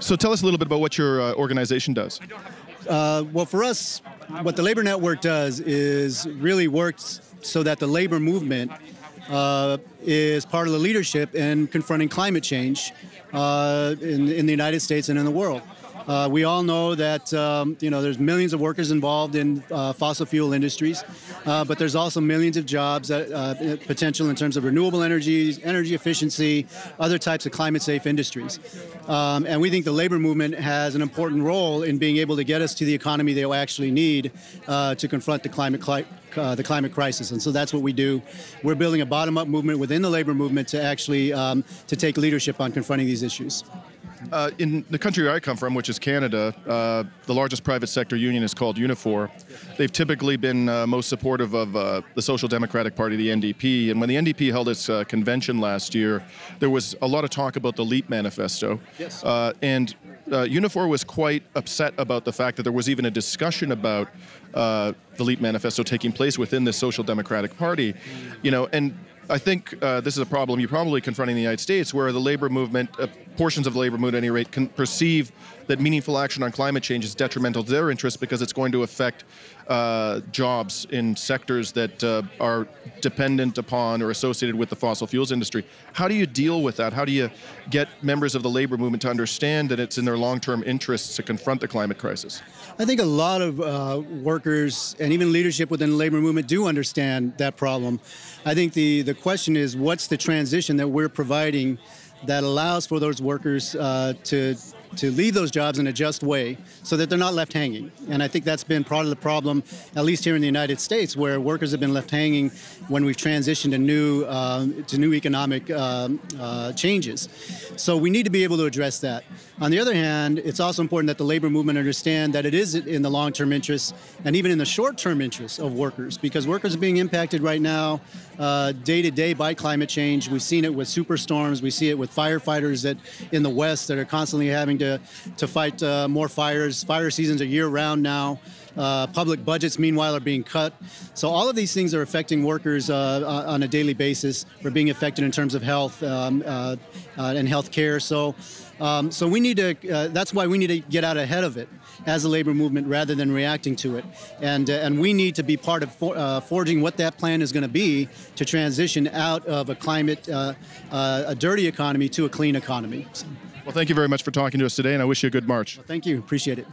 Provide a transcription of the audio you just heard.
So tell us a little bit about what your organization does. Well, for us, what the Labor Network does is really works so that the labor movement is part of the leadership in confronting climate change in the United States and in the world. We all know that there's millions of workers involved in fossil fuel industries, but there's also millions of jobs potential in terms of renewable energies, energy efficiency, other types of climate-safe industries. And we think the labor movement has an important role in being able to get us to the economy they will actually need to confront the climate crisis. And so that's what we do. We're building a bottom-up movement within the labor movement to actually to take leadership on confronting these issues. In the country where I come from, which is Canada, the largest private sector union is called Unifor. They've typically been most supportive of the Social Democratic Party, the NDP. And when the NDP held its convention last year, there was a lot of talk about the LEAP manifesto. Yes. And Unifor was quite upset about the fact that there was even a discussion about the LEAP manifesto taking place within the Social Democratic Party. And I think this is a problem you're probably confronting in the United States, where the labor movement, portions of the labor movement at any rate, can perceive that meaningful action on climate change is detrimental to their interests because it's going to affect jobs in sectors that are dependent upon or associated with the fossil fuels industry. How do you deal with that? How do you get members of the labor movement to understand that it's in their long-term interests to confront the climate crisis? I think a lot of workers and even leadership within the labor movement do understand that problem. I think the question is, what's the transition that we're providing that allows for those workers to leave those jobs in a just way so that they're not left hanging. And I think that's been part of the problem, at least here in the United States, where workers have been left hanging when we've transitioned to new economic changes. So we need to be able to address that. On the other hand, it's also important that the labor movement understand that it is in the long-term interests and even in the short-term interests of workers, because workers are being impacted right now day to day by climate change. We've seen it with superstorms. We see it with firefighters in the West that are constantly having to fight more fires. Fire seasons are year-round now. Public budgets, meanwhile, are being cut. So all of these things are affecting workers on a daily basis. We're being affected in terms of health and health care. So we need to. That's why we need to get out ahead of it as a labor movement rather than reacting to it. And we need to be part of forging what that plan is going to be to transition out of a dirty economy to a clean economy. Well, thank you very much for talking to us today, and I wish you a good march. Well, thank you. Appreciate it.